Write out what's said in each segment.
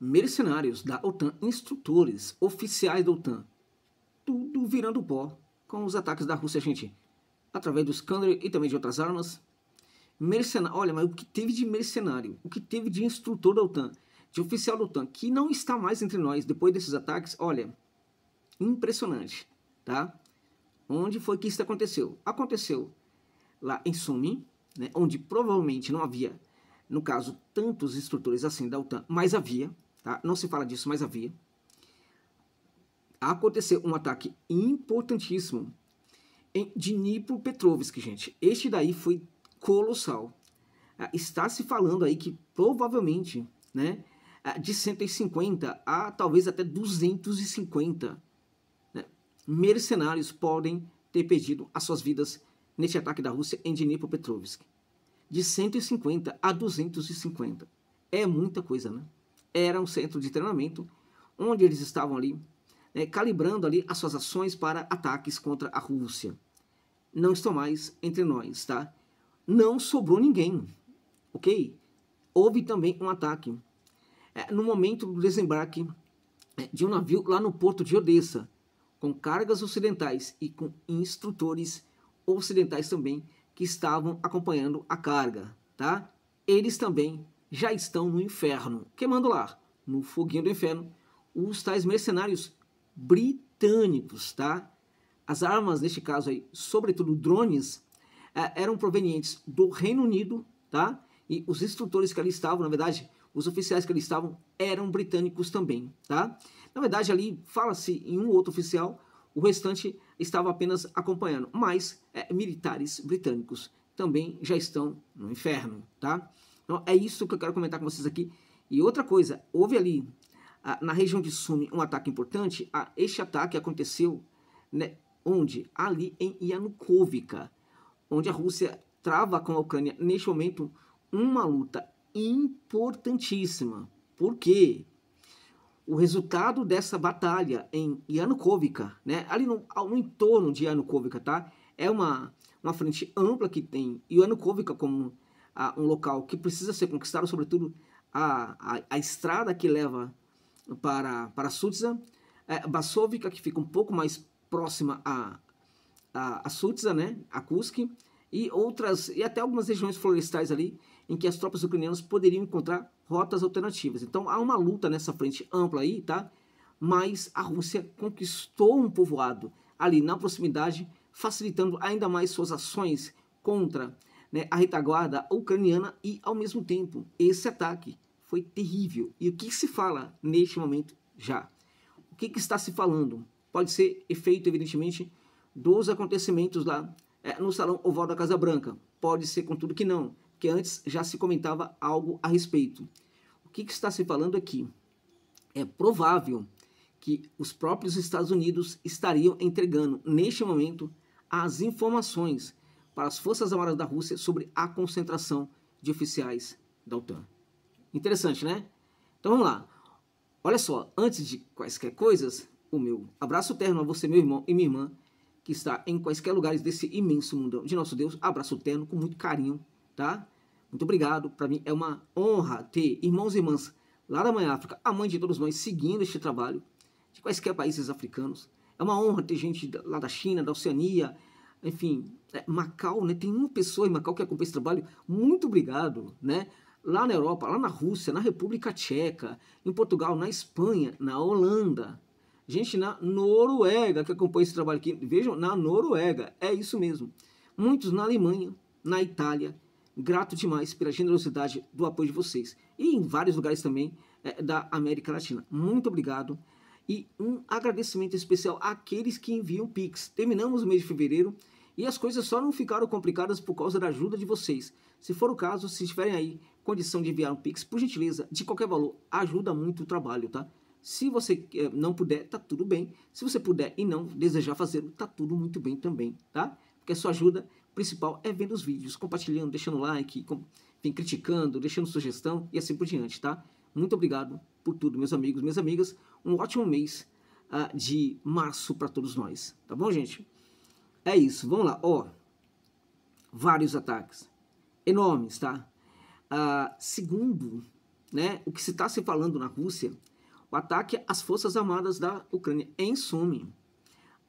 mercenários da OTAN, instrutores oficiais da OTAN, tudo virando pó com os ataques da Rússia, gente, através do Iskander e também de outras armas. Mercenário, olha, mas o que teve de mercenário, o que teve de instrutor da OTAN, de oficial da OTAN, que não está mais entre nós depois desses ataques, olha, impressionante, tá? Onde foi que isso aconteceu? Aconteceu lá em Sumy, né, onde provavelmente não havia, no caso, tantos instrutores assim da OTAN, mas havia, tá? Não se fala disso, mas havia. Aconteceu um ataque importantíssimo em Dnipropetrovsk, gente. Este daí foi colossal. Está se falando aí que provavelmente, né, de 150 a talvez até 250, né, mercenários podem ter perdido as suas vidas neste ataque da Rússia em Dnipropetrovsk. De 150 a 250. É muita coisa, né? Era um centro de treinamento onde eles estavam ali, né, calibrando ali as suas ações para ataques contra a Rússia. Não estão mais entre nós, tá? Não sobrou ninguém, ok? Houve também um ataque no momento do desembarque de um navio lá no porto de Odessa, com cargas ocidentais e com instrutores ocidentais também que estavam acompanhando a carga, tá? Eles também já estão no inferno, queimando lá, no foguinho do inferno, os tais mercenários britânicos, tá? As armas, neste caso aí, sobretudo drones, eram provenientes do Reino Unido, tá? E os instrutores que ali estavam, na verdade, os oficiais que ali estavam, eram britânicos também, tá? Na verdade, ali fala-se em um outro oficial, o restante estava apenas acompanhando, mas militares britânicos também já estão no inferno, tá? Então, é isso que eu quero comentar com vocês aqui. E outra coisa, houve ali, na região de Sumy, um ataque importante. Este ataque aconteceu, né, onde? Ali em Yanukovka, onde a Rússia trava com a Ucrânia, neste momento, uma luta importantíssima. Por quê? O resultado dessa batalha em Yanukovka, né, ali no entorno de Yanukovka, tá? É uma frente ampla que tem Yanukovka como um local que precisa ser conquistado, sobretudo a estrada que leva para Sudzha, Bassovka, que fica um pouco mais próxima a Sudzha, né, a Kursk, e outras, e até algumas regiões florestais ali, em que as tropas ucranianas poderiam encontrar rotas alternativas. Então há uma luta nessa frente ampla aí, tá? Mas a Rússia conquistou um povoado ali na proximidade, facilitando ainda mais suas ações contra, né, a retaguarda ucraniana. E ao mesmo tempo, esse ataque foi terrível. E o que se fala neste momento já? O que está se falando? Pode ser efeito, evidentemente, dos acontecimentos lá no Salão Oval da Casa Branca. Pode ser, contudo, que não, que antes já se comentava algo a respeito. O que está se falando aqui? É provável que os próprios Estados Unidos estariam entregando, neste momento, as informações para as Forças Armadas da Rússia sobre a concentração de oficiais da OTAN. Interessante, né? Então vamos lá. Olha só, antes de quaisquer coisas, o meu abraço terno a você, meu irmão e minha irmã, que está em quaisquer lugares desse imenso mundo de nosso Deus. Abraço terno com muito carinho, tá? Muito obrigado. Para mim é uma honra ter irmãos e irmãs lá da Mãe África, a mãe de todos nós, seguindo este trabalho, de quaisquer países africanos. É uma honra ter gente lá da China, da Oceania, enfim, Macau, né? Tem uma pessoa em Macau que acompanha esse trabalho. Muito obrigado, né? Lá na Europa, lá na Rússia, na República Tcheca, em Portugal, na Espanha, na Holanda, gente na Noruega que acompanha esse trabalho aqui. Vejam, na Noruega, é isso mesmo. Muitos na Alemanha, na Itália. Grato demais pela generosidade do apoio de vocês. E em vários lugares também da América Latina. Muito obrigado. E um agradecimento especial àqueles que enviam Pix. Terminamos o mês de fevereiro e as coisas só não ficaram complicadas por causa da ajuda de vocês. Se for o caso, se tiverem aí condição de enviar um Pix, por gentileza, de qualquer valor, ajuda muito o trabalho, tá? Se você não puder, tá tudo bem. Se você puder e não desejar fazê-lo, tá tudo muito bem também, tá? Porque a sua ajuda principal é vendo os vídeos, compartilhando, deixando like, enfim, criticando, deixando sugestão e assim por diante, tá? Muito obrigado por tudo, meus amigos, minhas amigas. Um ótimo mês de março para todos nós, tá bom, gente? É isso, vamos lá, ó. Vários ataques, enormes, tá? Segundo né, o que se está se falando na Rússia, o ataque às Forças Armadas da Ucrânia, em suma,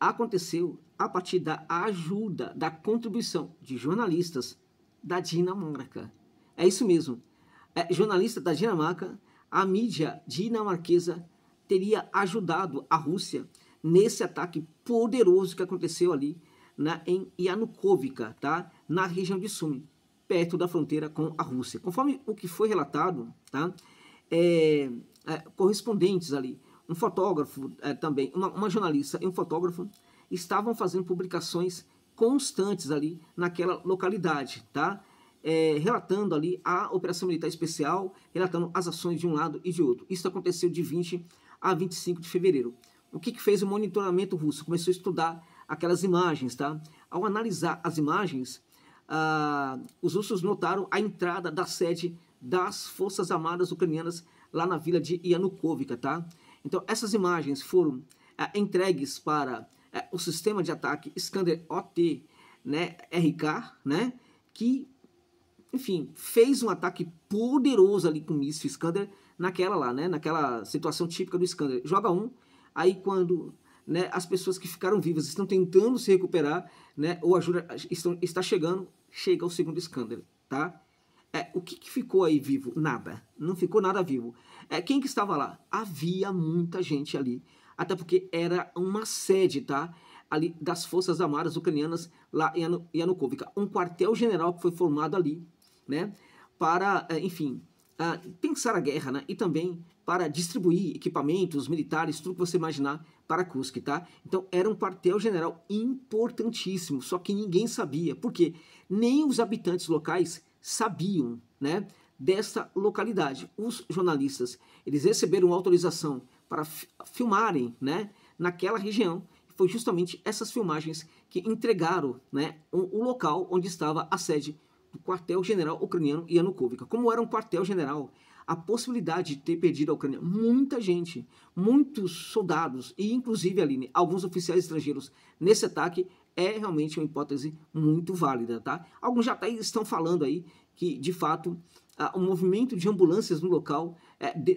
aconteceu a partir da ajuda, da contribuição de jornalistas da Dinamarca. É isso mesmo. Jornalista da Dinamarca, a mídia dinamarquesa teria ajudado a Rússia nesse ataque poderoso que aconteceu ali em Yanukovka, tá? Na região de Sumi, perto da fronteira com a Rússia. Conforme o que foi relatado, tá? Correspondentes ali, um fotógrafo também, uma jornalista e um fotógrafo estavam fazendo publicações constantes ali naquela localidade, tá? Relatando ali a operação militar especial, relatando as ações de um lado e de outro. Isso aconteceu de 20 a 25 de fevereiro. O que fez o monitoramento russo? Começou a estudar aquelas imagens, tá? Ao analisar as imagens, os russos notaram a entrada da sede das Forças Armadas Ucranianas lá na vila de Yanukovka, tá? Então, essas imagens foram entregues para o sistema de ataque Iskander-OT, né, RK, né, que, enfim, fez um ataque poderoso ali com o míssil Iskander naquela situação típica do Iskander. Joga um, aí quando, né, as pessoas que ficaram vivas estão tentando se recuperar, né, ou ajuda está chegando, chega o segundo Iskander, tá? O que ficou aí vivo? Nada. Não ficou nada vivo. Quem que estava lá? Havia muita gente ali. Até porque era uma sede, tá? Ali das Forças Armadas Ucranianas lá em Yanukovka. Um quartel-general que foi formado ali, né? Para, enfim, pensar a guerra, né? E também para distribuir equipamentos militares, tudo que você imaginar, para Kursk, tá? Então, era um quartel-general importantíssimo, só que ninguém sabia. Por quê? Nem os habitantes locais sabiam, né, dessa localidade. Os jornalistas, eles receberam autorização para filmarem, né, naquela região. Foi justamente essas filmagens que entregaram, né, o local onde estava a sede do quartel-general ucraniano Yanukovka. Como era um quartel-general, a possibilidade de ter perdido a Ucrânia, muita gente, muitos soldados e inclusive ali, alguns oficiais estrangeiros nesse ataque, é realmente uma hipótese muito válida, tá? Alguns já estão falando aí que, de fato, o movimento de ambulâncias no local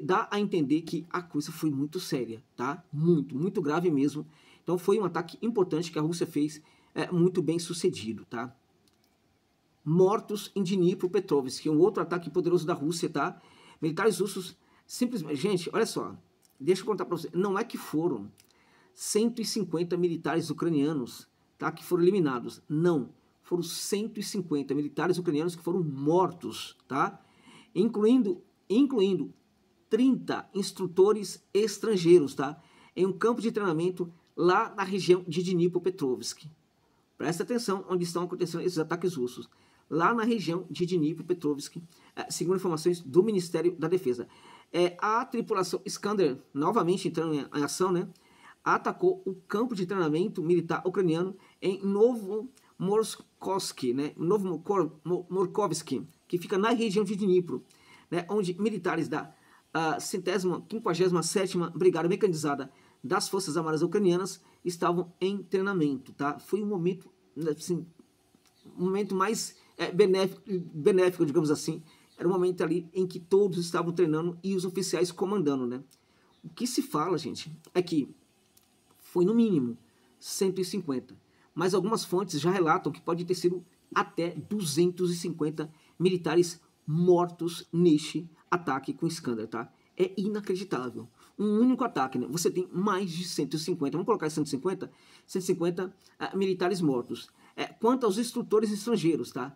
dá a entender que a coisa foi muito séria, tá? Muito, muito grave mesmo. Então foi um ataque importante que a Rússia fez, muito bem sucedido, tá? Mortos em Dnipropetrovsk, um outro ataque poderoso da Rússia, tá? Militares russos, simplesmente... Gente, olha só, deixa eu contar para vocês. Não é que foram 150 militares ucranianos, tá, que foram eliminados. Não, foram 150 militares ucranianos que foram mortos, tá? Incluindo 30 instrutores estrangeiros, tá? Em um campo de treinamento lá na região de Dnipropetrovsk. Presta atenção onde estão acontecendo esses ataques russos. Lá na região de Dnipropetrovsk, segundo informações do Ministério da Defesa. A tripulação Iskander, novamente entrando em ação, né, atacou o campo de treinamento militar ucraniano em Novomorkovsk, né, Novomorkovsk, que fica na região de Dnipro, né, onde militares da 57ª Brigada Mecanizada das Forças Armadas Ucranianas estavam em treinamento, tá? Foi um momento, assim, um momento mais benéfico, digamos assim. Era um momento ali em que todos estavam treinando e os oficiais comandando, né? O que se fala, gente, é que foi no mínimo 150, mas algumas fontes já relatam que pode ter sido até 250 militares mortos neste ataque com Iskander, tá? É inacreditável. Um único ataque, né? Você tem mais de 150, vamos colocar 150 militares mortos. Quanto aos instrutores estrangeiros, tá?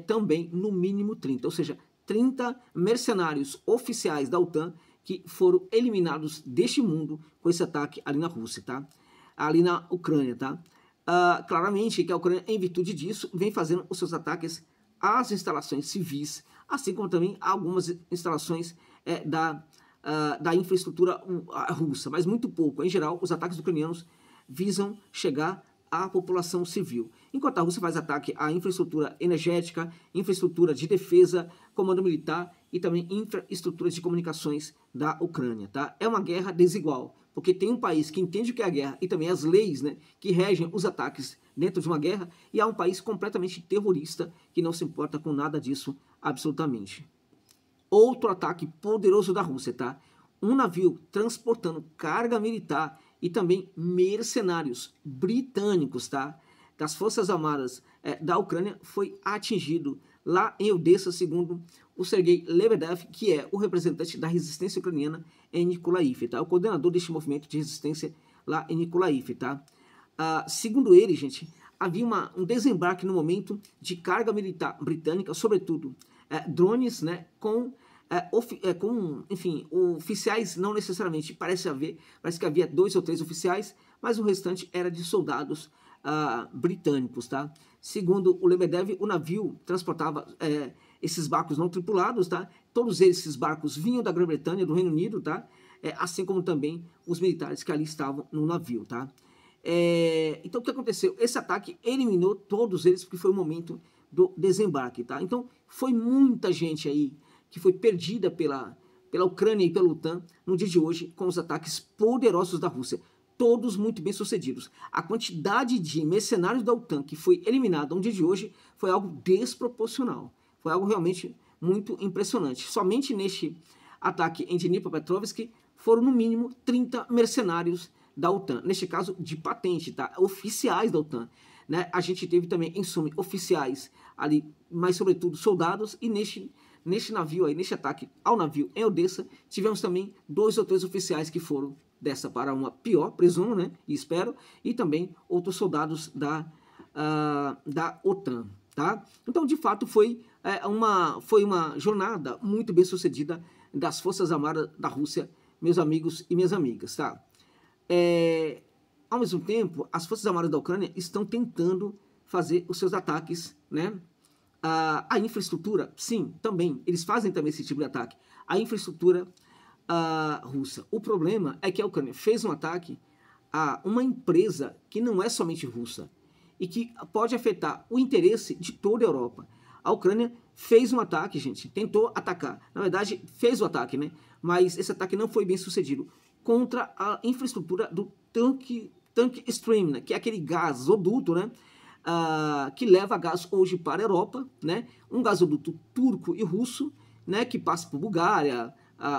Também no mínimo 30, ou seja, 30 mercenários oficiais da OTAN que foram eliminados deste mundo com esse ataque ali na Rússia, tá? Ali na Ucrânia, tá? Claramente que a Ucrânia, em virtude disso, vem fazendo os seus ataques às instalações civis, assim como também algumas instalações da infraestrutura russa, mas muito pouco. Em geral, os ataques ucranianos visam chegar à população civil, enquanto a Rússia faz ataque à infraestrutura energética, infraestrutura de defesa, comando militar e também infraestrutura de comunicações da Ucrânia, tá? É uma guerra desigual, porque tem um país que entende o que é a guerra e também as leis, né, que regem os ataques dentro de uma guerra, e há um país completamente terrorista que não se importa com nada disso, absolutamente. outro ataque poderoso da Rússia, tá? Um navio transportando carga militar e também mercenários britânicos, tá? Das Forças Armadas da Ucrânia foi atingido lá em Odessa, segundo o Sergei Lebedev, que é o representante da resistência ucraniana em Nikolaev, tá? O coordenador deste movimento de resistência lá em Nikolaev, tá? Segundo ele, gente, havia um desembarque no momento de carga militar britânica, sobretudo drones, né, com, enfim, oficiais, não necessariamente, parece que havia 2 ou 3 oficiais, mas o restante era de soldados britânicos, tá? Segundo o Lebedev, o navio transportava esses barcos não tripulados, tá? Todos esses barcos vinham da Grã-Bretanha, do Reino Unido, tá? Assim como também os militares que ali estavam no navio, tá? Então, o que aconteceu? Esse ataque eliminou todos eles, porque foi o momento do desembarque, tá? Então, foi muita gente aí que foi perdida pela Ucrânia e pela OTAN no dia de hoje com os ataques poderosos da Rússia. Todos muito bem sucedidos. A quantidade de mercenários da OTAN que foi eliminada no dia de hoje foi algo desproporcional. Foi algo realmente muito impressionante. Somente neste ataque em Dnipropetrovsk foram no mínimo 30 mercenários da OTAN. Neste caso, de patente, tá? Oficiais da OTAN. Né? A gente teve também, em suma, oficiais ali, mas sobretudo soldados, e neste navio aí, neste ataque ao navio em Odessa, tivemos também 2 ou 3 oficiais que foram dessa para uma pior, presumo, né, e espero, e também outros soldados da OTAN, tá? Então, de fato, foi uma jornada muito bem sucedida das Forças Armadas da Rússia, meus amigos e minhas amigas, tá? Ao mesmo tempo, as Forças Armadas da Ucrânia estão tentando fazer os seus ataques, né? A infraestrutura, sim, também, eles fazem também esse tipo de ataque. A infraestrutura russa. O problema é que a Ucrânia fez um ataque a uma empresa que não é somente russa e que pode afetar o interesse de toda a Europa. A Ucrânia fez um ataque, gente, tentou atacar. Na verdade, fez o ataque, né? Mas esse ataque não foi bem sucedido contra a infraestrutura do tank stream, né? Que é aquele gasoduto, né? Que leva gás hoje para a Europa, né? Um gasoduto turco e russo, né? Que passa por Bulgária,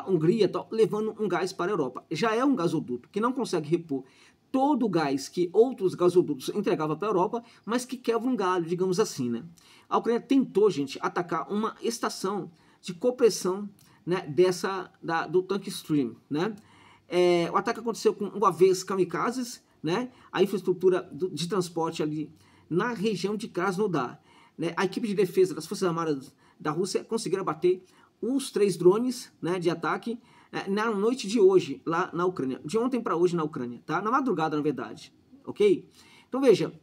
Hungria, tal, levando um gás para a Europa. Já é um gasoduto que não consegue repor todo o gás que outros gasodutos entregavam para a Europa, mas que quebra um galho, digamos assim, né? A Ucrânia tentou, gente, atacar uma estação de compressão, né, do tank stream, né? O ataque aconteceu com UAVs kamikazes, né? A infraestrutura de transporte ali na região de Krasnodar, né? A equipe de defesa das Forças Armadas da Rússia conseguiram abater os 3 drones, né, de ataque na noite de hoje, lá na Ucrânia. De ontem para hoje na Ucrânia, tá? Na madrugada, na verdade, ok? Então, veja,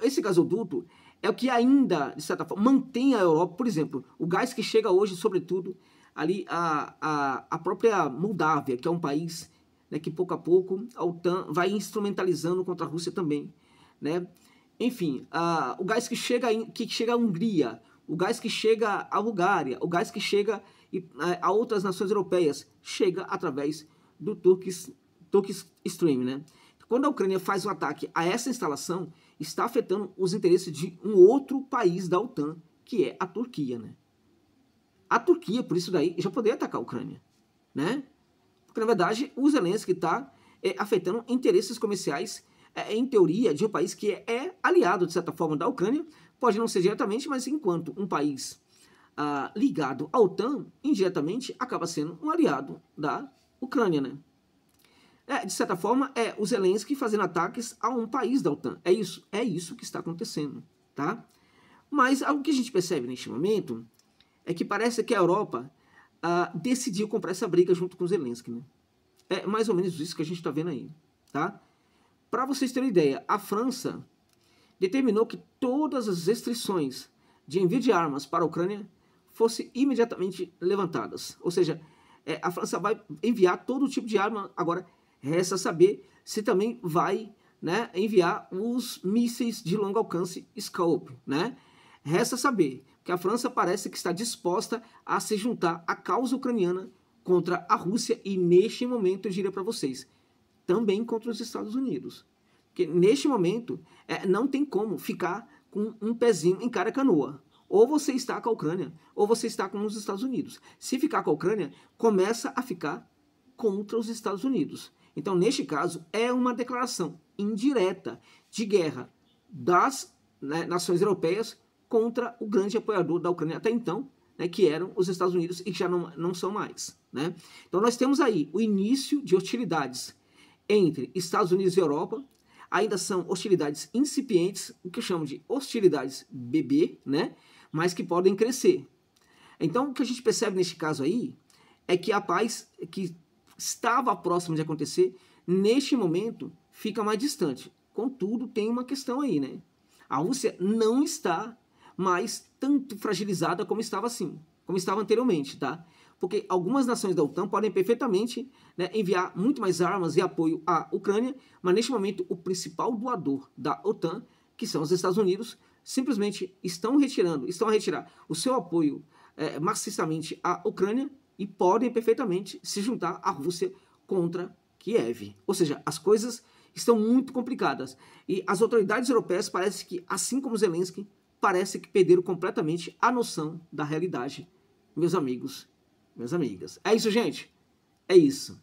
esse gasoduto é o que ainda, de certa forma, mantém a Europa, por exemplo, o gás que chega hoje, sobretudo, ali a própria Moldávia, que é um país, né, que pouco a pouco a OTAN vai instrumentalizando contra a Rússia também, né? Enfim, o gás que chega à Hungria, o gás que chega à Bulgária, o gás que chega a outras nações europeias, chega através do Turkish Stream, né? Quando a Ucrânia faz um ataque a essa instalação, está afetando os interesses de um outro país da OTAN, que é a Turquia, né? A Turquia, por isso daí, já poderia atacar a Ucrânia, né? Porque, na verdade, o Zelensky está afetando interesses comerciais, em teoria, de um país que é aliado, de certa forma, da Ucrânia. Pode não ser diretamente, mas enquanto um país ligado à OTAN, indiretamente, acaba sendo um aliado da Ucrânia, né? De certa forma, o Zelensky fazendo ataques a um país da OTAN. É isso que está acontecendo, tá? Mas algo que a gente percebe neste momento é que parece que a Europa decidiu comprar essa briga junto com o Zelensky, né? É mais ou menos isso que a gente está vendo aí, tá? Para vocês terem ideia, a França determinou que todas as restrições de envio de armas para a Ucrânia fossem imediatamente levantadas. Ou seja, a França vai enviar todo tipo de arma. Agora, resta saber se também vai, né, enviar os mísseis de longo alcance Scope, né? Resta saber que a França parece que está disposta a se juntar à causa ucraniana contra a Rússia e, neste momento, eu diria para vocês, também contra os Estados Unidos. Porque, neste momento, não tem como ficar com um pezinho em cada canoa. Ou você está com a Ucrânia, ou você está com os Estados Unidos. Se ficar com a Ucrânia, começa a ficar contra os Estados Unidos. Então, neste caso, é uma declaração indireta de guerra das nações europeias contra o grande apoiador da Ucrânia até então, que eram os Estados Unidos e que já não são mais. Né? Então, nós temos aí o início de hostilidades entre Estados Unidos e Europa. Ainda são hostilidades incipientes, o que eu chamo de hostilidades bebê, né? Mas que podem crescer. Então, o que a gente percebe neste caso aí é que a paz que estava próxima de acontecer, neste momento, fica mais distante. Contudo, tem uma questão aí, né? A Rússia não está mais tanto fragilizada como estava anteriormente, tá? Porque algumas nações da OTAN podem perfeitamente, né, enviar muito mais armas e apoio à Ucrânia, mas neste momento o principal doador da OTAN, que são os Estados Unidos, simplesmente estão a retirar o seu apoio maciçamente à Ucrânia e podem perfeitamente se juntar à Rússia contra Kiev. Ou seja, as coisas estão muito complicadas. E as autoridades europeias parece que, assim como Zelensky, parece que perderam completamente a noção da realidade. Meus amigos, minhas amigas. É isso, gente. É isso.